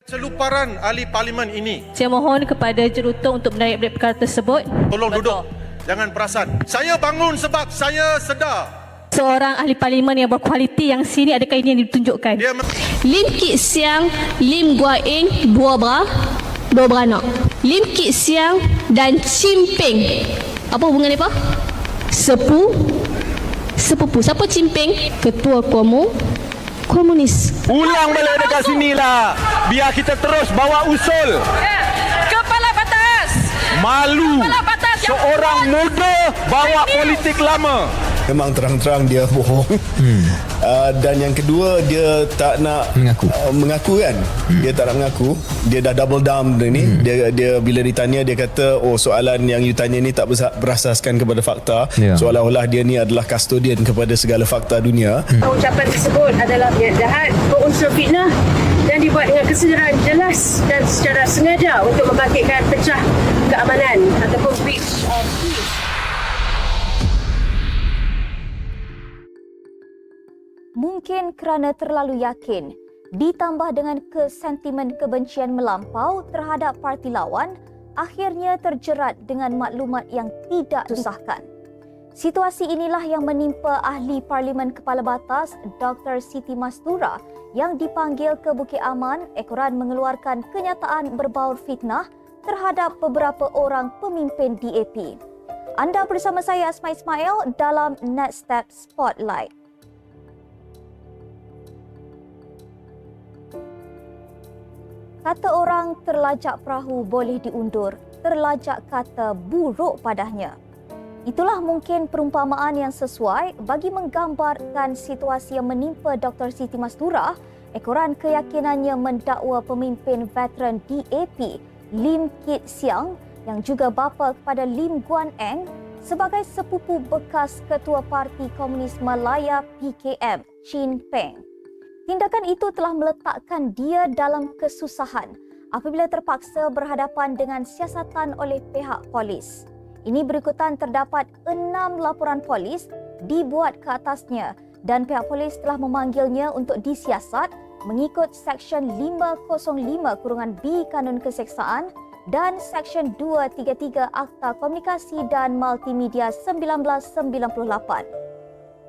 Seluparan ahli parlimen ini. Saya mohon kepada Jurutung untuk menarik perkara tersebut. Tolong duduk. Jangan perasan. Saya bangun sebab saya sedar. Seorang ahli parlimen yang berkualiti yang sini, adakah ini yang ditunjukkan? Dia Lim Kit Siang, Lim Gua Eng, dua beranak. Lim Kit Siang dan Chin Peng. Apa hubungan dia apa? Sepupu. Siapa Chin Peng? Ketua Komunis. Ulang balik dekat sini lah. Biar kita terus bawa usul. Kepala batas. Malu. Kepala batas yang Seorang muda bawa politik lama. Memang terang-terang dia bohong. Dan yang kedua, dia tak nak mengaku kan. Dia tak nak mengaku. Dia dah double down ni. Dia bila ditanya, dia kata, oh, soalan yang you tanya ni tak berasaskan kepada fakta. Seolah-olah dia ni adalah custodian kepada segala fakta dunia. Ucapan tersebut adalah niat jahat, berunsur fitnah dan dibuat dengan kesedaran jelas dan secara sengaja untuk membangkitkan pecah keamanan ataupun breach of peace. Mungkin kerana terlalu yakin, ditambah dengan sentimen kebencian melampau terhadap parti lawan, akhirnya terjerat dengan maklumat yang tidak disahkan. Situasi inilah yang menimpa ahli Parlimen Kepala Batas Dr. Siti Mastura yang dipanggil ke Bukit Aman ekoran mengeluarkan kenyataan berbaur fitnah terhadap beberapa orang pemimpin DAP. Anda bersama saya Asma Ismail dalam Next Step Spotlight. Kata orang terlajak perahu boleh diundur, terlajak kata buruk padanya. Itulah mungkin perumpamaan yang sesuai bagi menggambarkan situasi yang menimpa Dr. Siti Mastura, ekoran keyakinannya mendakwa pemimpin veteran DAP Lim Kit Siang yang juga bapa kepada Lim Guan Eng sebagai sepupu bekas Ketua Parti Komunis Malaya PKM Chin Peng. Tindakan itu telah meletakkan dia dalam kesusahan apabila terpaksa berhadapan dengan siasatan oleh pihak polis. Ini berikutan terdapat 6 laporan polis dibuat ke atasnya dan pihak polis telah memanggilnya untuk disiasat mengikut Seksyen 505-B Kanun Keseksaan dan Seksyen 233 Akta Komunikasi dan Multimedia 1998.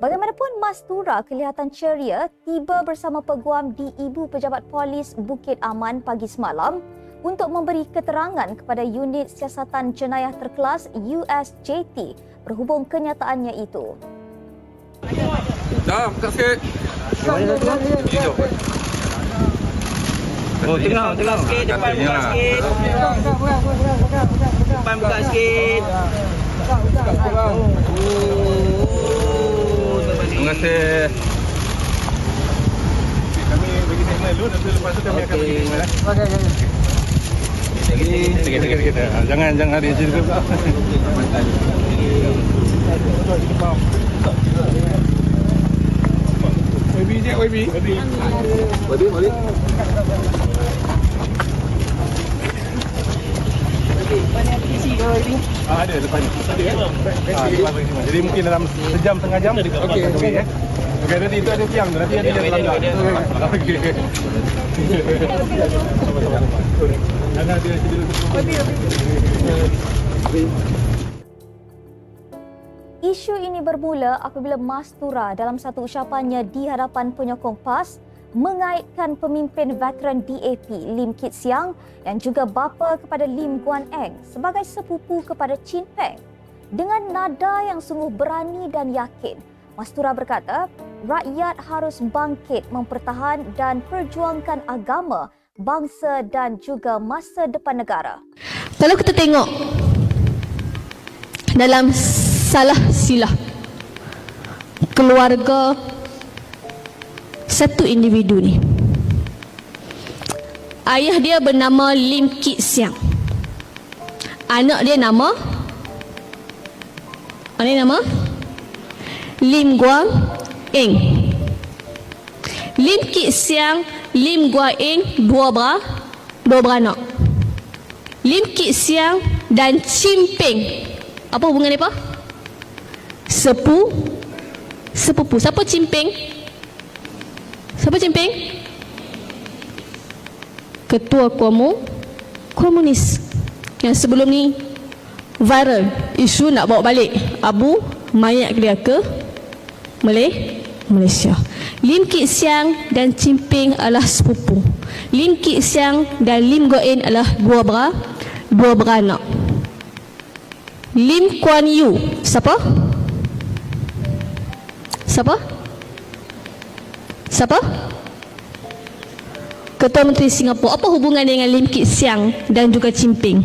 Bagaimanapun, Mastura kelihatan ceria tiba bersama peguam di Ibu Pejabat Polis Bukit Aman pagi semalam untuk memberi keterangan kepada Unit Siasatan Jenayah Terkelas USJT berhubung kenyataannya itu. Dah, buka sikit. Oh, tengah sikit, depan buka sikit. Depan buka sikit. Terima kasih. Kami bagi segmen dulu, nanti lepas tu kami akan bagi segmen. Sikit. Jangan ada cerita pula. YB. Ada depan ni. Jadi mungkin dalam sejam setengah jam. Okey. Okey, nanti itu ada tiang tu. Nanti ada yang langgar. Okey. Ada Isu ini bermula apabila Mastura dalam satu ucapannya di hadapan penyokong PAS mengaitkan pemimpin veteran DAP Lim Kit Siang yang juga bapa kepada Lim Guan Eng sebagai sepupu kepada Chin Peng. Dengan nada yang sungguh berani dan yakin, Mastura berkata, rakyat harus bangkit mempertahan dan perjuangkan agama, bangsa dan juga masa depan negara. Kalau kita tengok dalam salah silah keluarga satu individu ni, ayah dia bernama Lim Kit Siang, anak dia nama Lim Guan Eng. Lim Kit Siang, Lim Guan Eng dua beranak. Lim Kit Siang dan Chin Peng, apa hubungan dia apa? Sepupu. Siapa Chin Peng? Ketua Komunis yang sebelum ni viral isu nak bawa balik Abu mayat dia ke Malaysia. Lim Kit Siang dan Chimping adalah sepupu. Lim Kit Siang dan Lim Guo Eng adalah dua beranak. Lim Kuan Yew, siapa? Ketua Menteri Singapura. Apa hubungan dengan Lim Kit Siang dan juga Chimping?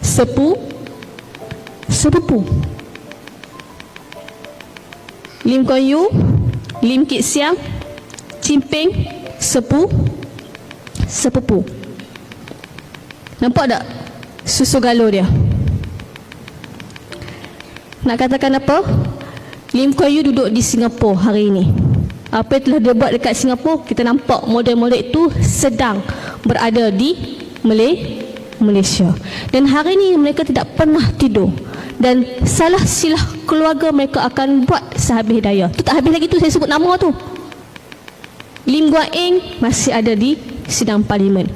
Sepupu. Lim Kuan Yew, Lim Kit Siang, Chimping, sepupu. Nampak tak susu galur dia? Nak katakan apa? Lim Kuan Yew duduk di Singapura hari ini. Apa yang telah dia buat dekat Singapura, kita nampak model-model itu sedang berada di Malaysia. Dan hari ini mereka tidak pernah tidur. Dan salah silah keluarga mereka akan buat sehabis daya. Tu tak habis lagi tu saya sebut nama tu. Lim Guo Eng masih ada di sidang parlimen.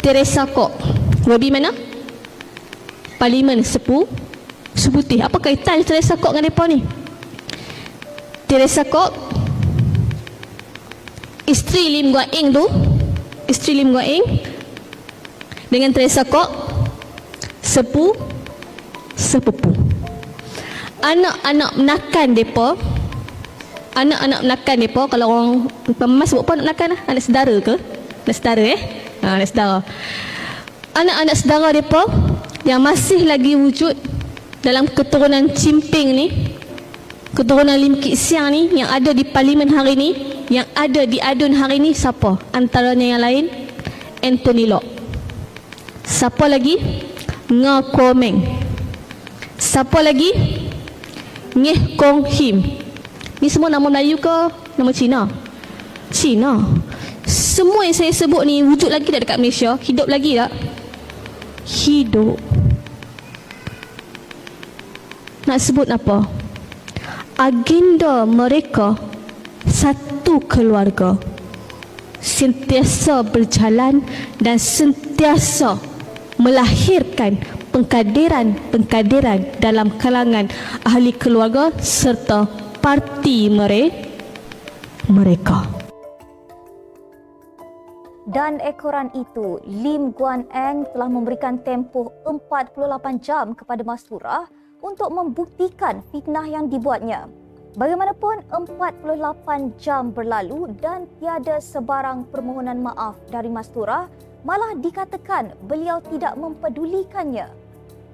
Teresa Kok, Robi mana? Parlimen seputih. Apa kaitan Teresa Kok dengan mereka ni? Teresa Kok, isteri Lim Guo Eng tu, dengan Teresa Kok sepupu. Anak-anak menakan depa, kalau orang pemas sebut apa anak menakan lah? Anak saudara ke? Anak saudara. Anak-anak saudara depa yang masih lagi wujud dalam keturunan Chimping ni, keturunan Lim Kit Siang ni, yang ada di parlimen hari ni, yang ada di adun hari ni, siapa? Antaranya yang lain, Anthony Loke. Siapa lagi? Nga Komeng. Siapa lagi? Ngeh Kong Him. Ni semua nama Melayu ke nama Cina? Semua yang saya sebut ni wujud lagi tak dekat Malaysia? Hidup lagi tak? Hidup. Nak sebut apa? Agenda mereka satu keluarga, sentiasa berjalan dan sentiasa melahirkan pengkaderan dalam kalangan ahli keluarga serta parti mereka. Dan ekoran itu, Lim Guo Eng telah memberikan tempoh 48 jam kepada Mastura untuk membuktikan fitnah yang dibuatnya. Bagaimanapun, 48 jam berlalu dan tiada sebarang permohonan maaf dari Mastura, malah dikatakan beliau tidak mempedulikannya.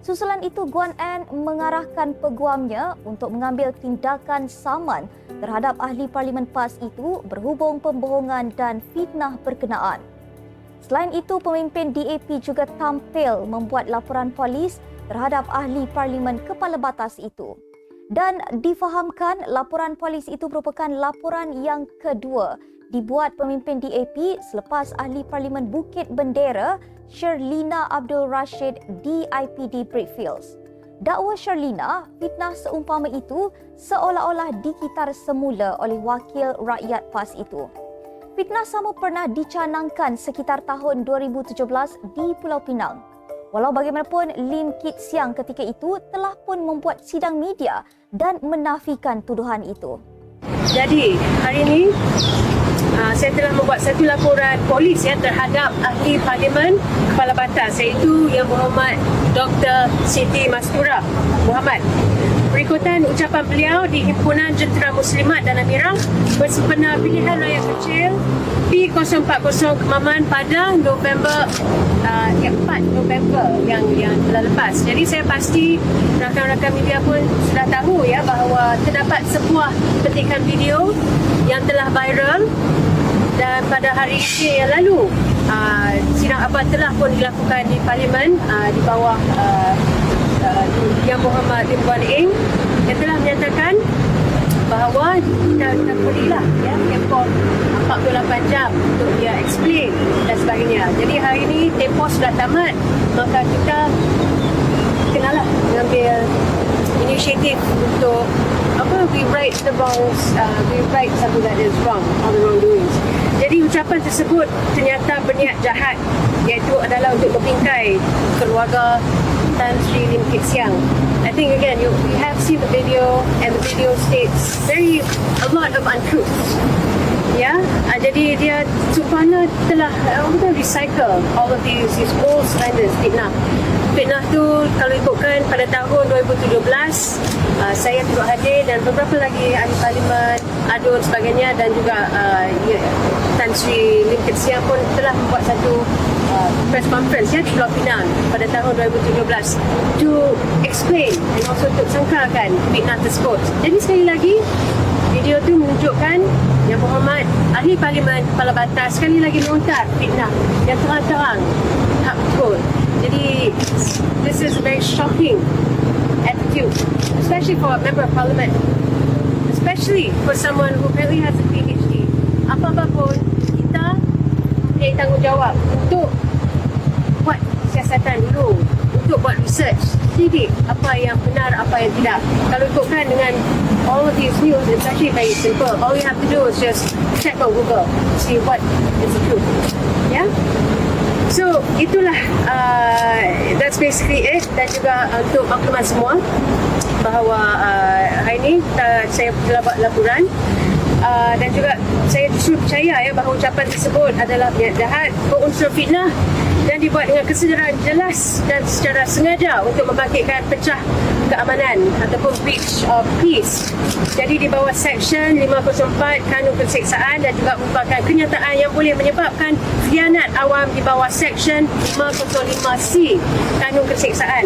Susulan itu, Guo Eng mengarahkan peguamnya untuk mengambil tindakan saman terhadap ahli Parlimen PAS itu berhubung pembohongan dan fitnah berkenaan. Selain itu, pemimpin DAP juga tampil membuat laporan polis terhadap ahli Parlimen Kepala Batas itu. Dan difahamkan laporan polis itu merupakan laporan yang kedua dibuat pemimpin DAP selepas ahli Parlimen Bukit Bendera Sherlina Abdul Rashid di IPD Brickfields. Dakwa Sherlina, fitnah seumpama itu seolah-olah dikitar semula oleh wakil rakyat PAS itu. Fitnah sama pernah dicanangkan sekitar tahun 2017 di Pulau Pinang. Walau bagaimanapun, Lim Kit Siang ketika itu telah pun membuat sidang media dan menafikan tuduhan itu. Jadi, hari ini saya telah membuat satu laporan polis terhadap ahli Parlimen Kepala Batas, iaitu Yang Berhormat Dr. Siti Mastura Muhammad. Berikutan ucapan beliau di Himpunan Jentera Muslimat dan Amirah Bersebenar Pilihan Rakyat Kecil P040 Kemaman pada November 4 November yang telah lepas. Jadi saya pasti rakan-rakan media pun sudah tahu bahawa terdapat sebuah petikan video yang telah viral, dan pada hari ini yang lalu sidang abad telah pun dilakukan di Parlimen di bawah Yang Berhormat Lim Guo Eng yang telah menyatakan bahawa kita berilah tempoh 48 jam untuk dia explain dan sebagainya. Jadi hari ini tempoh sudah tamat, maka kita kenalah mengambil inisiatif untuk we right the wrongs, we right something that is wrong, all the wrongdoings. Jadi ucapan tersebut ternyata berniat jahat, iaitu adalah untuk membingkai keluarga Tan Sri Lim Kit Siang. I think again you have seen the video, and the video states a lot of untruths. Ya, jadi dia Supana telah recycle all of these old standards fitnah. Fitnah tu kalau ikutkan pada tahun 2017, saya turut hadir dan beberapa lagi ahli parlimen, ADUN sebagainya, dan juga Tan Sri Lim Kit Siang pun telah membuat satu press conference di Pulau Pinang pada tahun 2017 to explain dan also untuk sangkalkan fitnah tersebut. Jadi sekali lagi, video tu menunjukkan Yang Berhormat Ahli Parlimen Kepala Batas sekali lagi melontar fitnah yang terang-terang tak betul. Jadi this is a very shocking attitude, especially for a member of parliament, especially for someone who apparently has a PhD. Apa-apa pun, kita punya tanggungjawab untuk buat siasatan dulu, untuk buat research, sidik apa yang benar, apa yang tidak. Kalau ikutkan dengan all of these news, it's actually very simple. All you have to do is just check on Google, see what is the truth. Yeah? So, itulah, that's basically it. Dan juga untuk maklumat semua, bahawa hari ini saya telah buat laporan. Dan juga saya justru percaya bahawa ucapan tersebut adalah niat jahat, berunsur fitnah dan dibuat dengan kesedaran jelas dan secara sengaja untuk membangkitkan pecah keamanan ataupun breach of peace. Jadi di bawah Seksyen 504 Kanun Keseksaan dan juga merupakan kenyataan yang boleh menyebabkan khianat awam di bawah Seksyen 505C Kanun Keseksaan.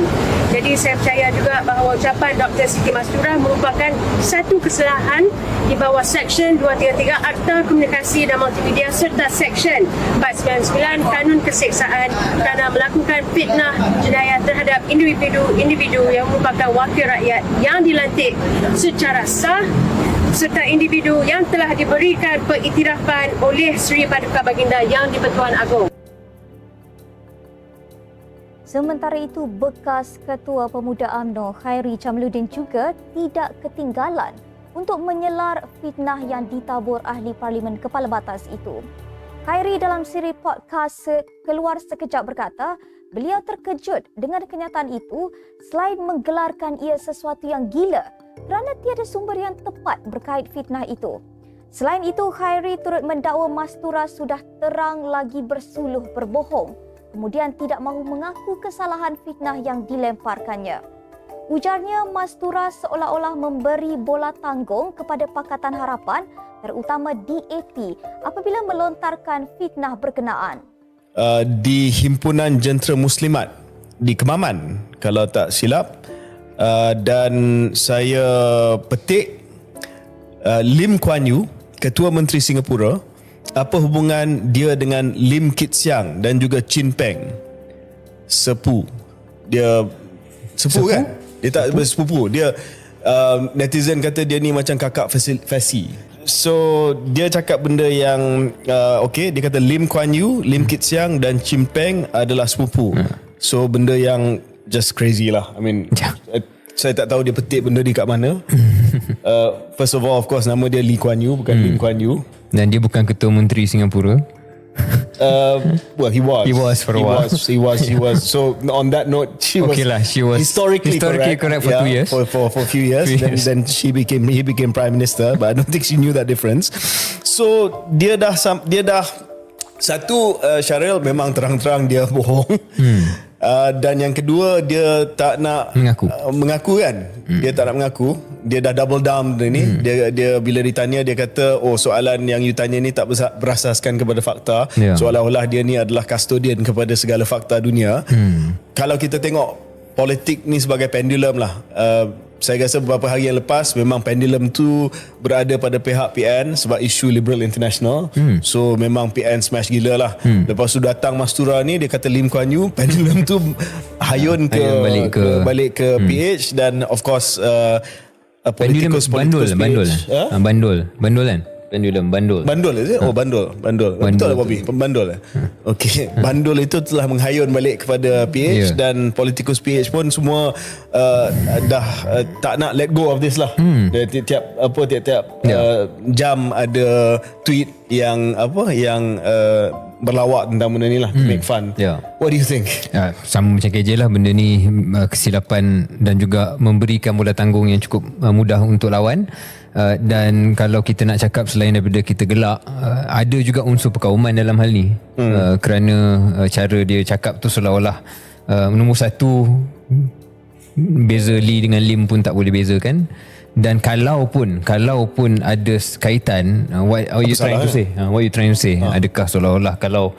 Jadi saya percaya juga bahawa ucapan Dr. Siti Mastura merupakan satu kesalahan di bawah Seksyen 233 Akta Komunikasi dan Multimedia serta Seksyen 499 Kanun Keseksaan kerana melakukan fitnah jenayah terhadap individu yang merupakan wakil rakyat yang dilantik secara sah serta individu yang telah diberikan pengiktirafan oleh Seri Paduka Baginda Yang di-Pertuan Agong. Sementara itu, bekas Ketua Pemuda UMNO Khairi Jamaluddin juga tidak ketinggalan untuk menyelar fitnah yang ditabur ahli parlimen kepala batas itu. Khairi dalam siri podcast Keluar Sekejap berkata, beliau terkejut dengan kenyataan itu selain menggelarkan ia sesuatu yang gila kerana tiada sumber yang tepat berkait fitnah itu. Selain itu, Khairi turut mendakwa Mastura sudah terang lagi bersuluh berbohong, kemudian tidak mahu mengaku kesalahan fitnah yang dilemparkannya. Ujarnya, Mastura seolah-olah memberi bola tanggung kepada Pakatan Harapan, terutama DAP, apabila melontarkan fitnah berkenaan. Di Himpunan Jentera Muslimat di Kemaman, kalau tak silap, dan saya petik Lim Kuan Yew, Ketua Menteri Singapura, apa hubungan dia dengan Lim Kit Siang dan juga Chin Peng, sepupu. Dia sepupu kan? Dia tak bersepupu. Dia netizen kata dia ni macam kakak Fasi. So dia cakap benda yang okay, dia kata Lim Kuan Yew, Lim Kit Siang dan Chin Peng adalah sepupu. So benda yang just crazy lah. I mean, saya tak tahu dia petik benda ni kat mana. First of all, of course, nama dia Lee Kuan Yew, bukan Lim Kuan Yew. Dan dia bukan Ketua Menteri Singapura. Well, he was. He was for a while. He was. So on that note, she was historically correct for 2 years. For a few years. Then he became Prime Minister, but I don't think she knew that difference. So dia dah satu, Syaril memang terang-terang dia bohong. Dan yang kedua, dia tak nak mengaku kan. Dia tak nak mengaku. Dia dah double down ni. Dia bila ditanya, dia kata, oh, soalan yang you tanya ni tak berasaskan kepada fakta. Seolah-olah dia ni adalah custodian kepada segala fakta dunia. Kalau kita tengok politik ni sebagai pendulum lah, saya rasa beberapa hari yang lepas memang pendulum tu berada pada pihak PN sebab isu Liberal International. So memang PN smash gila lah. Lepas tu datang Mastura ni, dia kata Lim Kuan Yew, pendulum tu hayun balik ke PH. Dan of course bandul kan. Bandul. Bandul is it? Oh, Bandul. Betul lah Bobby, pembandul. Okey, Bandul itu telah menghayun balik kepada PH dan politikus PH pun semua dah tak nak let go of this lah. Tiap-tiap jam ada tweet yang berlawak tentang benda ni lah, to make fun. What do you think? Sama macam KJ lah, benda ni kesilapan dan juga memberikan bola tanggung yang cukup mudah untuk lawan. Dan kalau kita nak cakap selain daripada kita gelak, ada juga unsur perkauman dalam hal ni. Kerana cara dia cakap tu seolah-olah nombor satu, beza Lee dengan Lim pun tak boleh bezakan. Dan kalau pun ada kaitan, what are you trying to say? What are you trying to say? Adakah seolah-olah kalau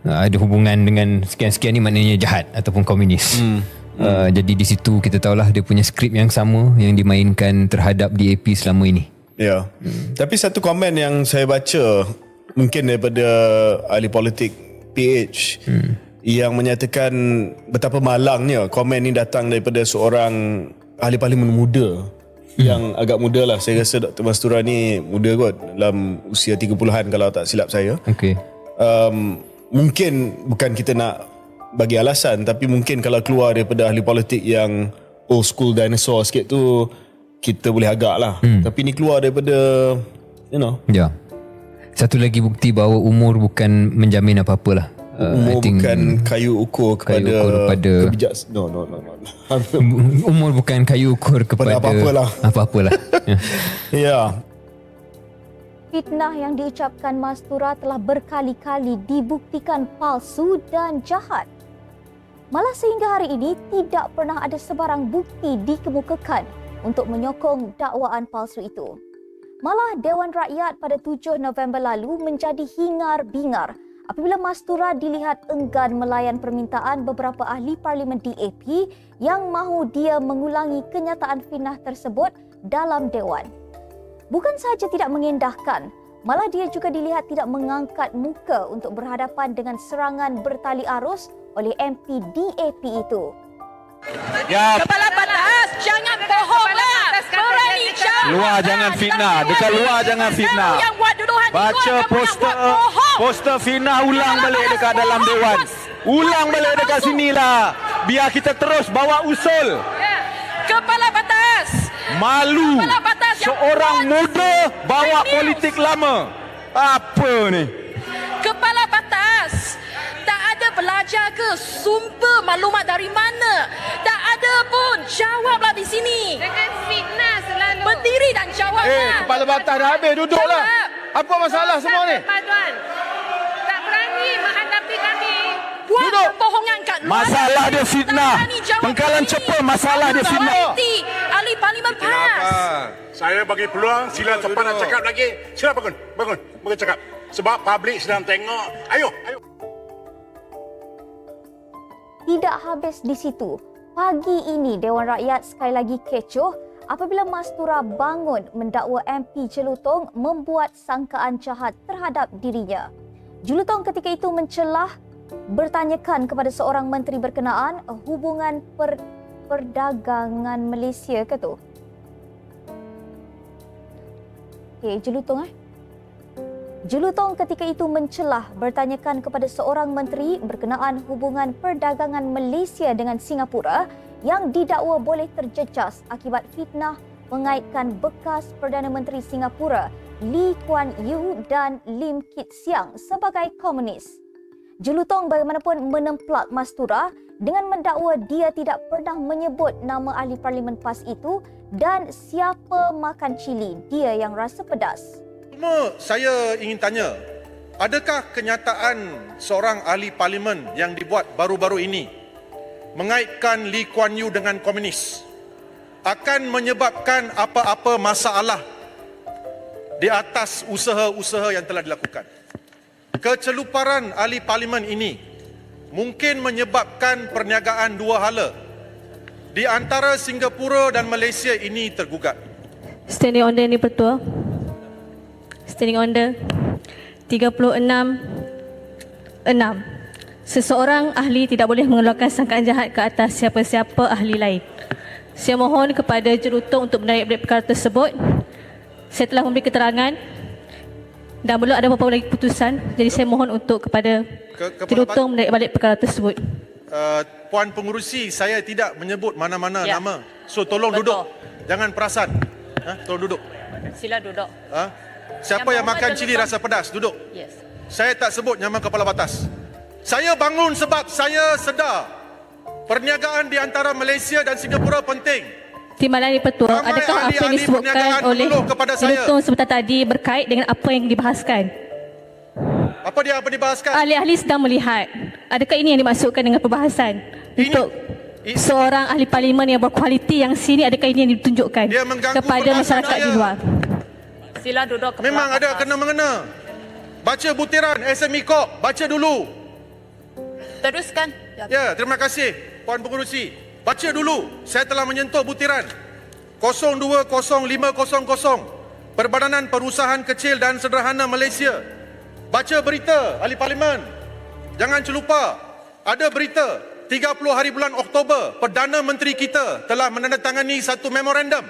ada hubungan dengan sekian-sekian ni maknanya jahat ataupun komunis? Jadi di situ kita tahulah dia punya skrip yang sama yang dimainkan terhadap DAP selama ini. Tapi satu komen yang saya baca mungkin daripada ahli politik PH yang menyatakan betapa malangnya komen ni datang daripada seorang ahli parlimen muda, yang agak muda lah. Saya rasa Dr. Mastura ni muda kot, dalam usia 30-an kalau tak silap saya. Mungkin bukan kita nak bagi alasan, tapi mungkin kalau keluar daripada ahli politik yang old school dinosaur sikit tu, kita boleh agak lah. Tapi ni keluar daripada Satu lagi bukti bahawa umur bukan menjamin apa-apa lah. Umur bukan kayu ukur kepada kebijak. No. Umur bukan kayu ukur kepada apa-apalah. Fitnah yang diucapkan Mastura telah berkali-kali dibuktikan palsu dan jahat. Malah sehingga hari ini tidak pernah ada sebarang bukti dikemukakan untuk menyokong dakwaan palsu itu. Malah Dewan Rakyat pada 7 November lalu menjadi hingar-bingar apabila Mastura dilihat enggan melayan permintaan beberapa ahli parlimen DAP yang mahu dia mengulangi kenyataan fitnah tersebut dalam Dewan. Bukan sahaja tidak mengendahkan, malah dia juga dilihat tidak mengangkat muka untuk berhadapan dengan serangan bertali arus oleh MP DAP itu. Kepala Batas, jangan bohonglah. Berani jawab. Luar jangan fitnah. Dekat luar jangan fitnah. Baca poster fitnah ulang balik dekat dalam Dewan. Ulang balik dekat sinilah. Biar kita terus bawa usul. Kepala Batas. Malu seorang muda bawa politik lama. Apa ni? Kepala Batas, tak ada belajar ke sumber maklumat dari mana? Tak ada pun. Jawablah di sini. Dengan fitnah selalu. Berdiri dan jawablah. Kepala Batas dah habis, duduklah. Apa masalah semua ni? Paduan. Tak berani menghadapi kami. Buat Duduk. kebohongan kat luar. Masalah dia fitnah. Tak berani jawab Pengkalan kami. cepat masalah dia fitnah. Ahli Parlimen PAS. Saya bagi peluang, sila cepat nak cakap lagi. Sila bangun cakap. Sebab publik sedang tengok. Ayo. Tidak habis di situ. Pagi ini Dewan Rakyat sekali lagi kecoh apabila Mastura bangun mendakwa MP Jelutong membuat sangkaan jahat terhadap dirinya. Jelutong ketika itu mencelah bertanyakan kepada seorang menteri berkenaan hubungan perdagangan Malaysia ke tu? Okey, Jelutong ketika itu mencelah bertanyakan kepada seorang menteri berkenaan hubungan perdagangan Malaysia dengan Singapura yang didakwa boleh terjejas akibat fitnah mengaitkan bekas Perdana Menteri Singapura Lee Kuan Yew dan Lim Kit Siang sebagai komunis. Jelutong bagaimanapun menemplak Mastura dengan mendakwa dia tidak pernah menyebut nama ahli parlimen PAS itu dan siapa makan cili dia yang rasa pedas. Cuma saya ingin tanya, adakah kenyataan seorang ahli parlimen yang dibuat baru-baru ini mengaitkan Lee Kuan Yew dengan komunis akan menyebabkan apa-apa masalah di atas usaha-usaha yang telah dilakukan? Keceluparan ahli parlimen ini mungkin menyebabkan perniagaan dua hala di antara Singapura dan Malaysia ini tergugat. Standing order ni Pertua. Standing order 36.6. Seseorang ahli tidak boleh mengeluarkan sangkaan jahat ke atas siapa-siapa ahli lain. Saya mohon kepada Jelutong untuk menarik balik perkara tersebut. Saya telah memberi keterangan Dan belum ada beberapa lagi keputusan. Jadi saya mohon untuk kepada Tirutong menarik balik perkara tersebut. Puan Pengurusi, saya tidak menyebut mana-mana Ya. nama. So tolong Betul. duduk. Jangan perasan. Tolong duduk. Sila duduk. Siapa yang makan cili rasa pedas? Duduk. Yes. Saya tak sebut nama kepala batas. Saya bangun sebab saya sedar perniagaan di antara Malaysia dan Singapura penting. Timbalan Dipertua, Ramai adakah apa yang ahli-ahli disebutkan perniagaan oleh mengeluh kepada saya. Tirutong sebentar tadi berkait dengan apa yang dibahaskan? Apa dibahaskan? Ahli-ahli sedang melihat. Adakah ini yang dimaksudkan dengan perbahasan? Untuk seorang ahli parlimen yang berkualiti yang sini, adakah ini yang ditunjukkan Dia mengganggu kepada perbahasan masyarakat di saya. luar? Sila duduk. Kepala Memang ada Batas. kena-mengena. Baca butiran SME Corp. Baca dulu. Teruskan. Ya, terima kasih Puan Pengurusi. Baca dulu. Saya telah menyentuh butiran 020500 Perbadanan Perusahaan Kecil dan Sederhana Malaysia. Baca berita ahli parlimen. Jangan terlupa, ada berita 30 hari bulan Oktober, Perdana Menteri kita telah menandatangani satu memorandum.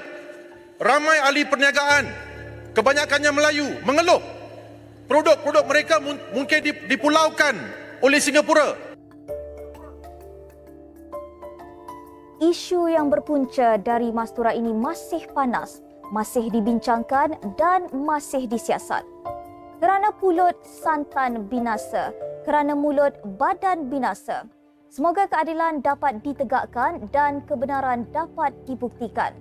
Ramai ahli perniagaan, kebanyakannya Melayu, mengeluh produk-produk mereka mungkin dipulaukan oleh Singapura. Isu yang berpunca dari Mastura ini masih panas, masih dibincangkan dan masih disiasat. Kerana pulut santan binasa, kerana mulut badan binasa. Semoga keadilan dapat ditegakkan dan kebenaran dapat dibuktikan.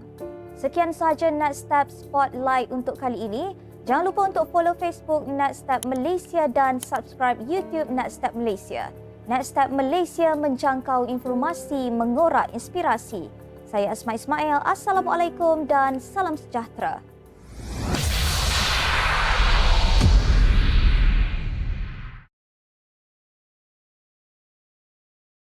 Sekian sahaja NatStep Spotlight untuk kali ini. Jangan lupa untuk follow Facebook NatStep Malaysia dan subscribe YouTube NatStep Malaysia. NatStep Malaysia menjangkau informasi, mengorak inspirasi. Saya Asma Ismail. Assalamualaikum dan salam sejahtera.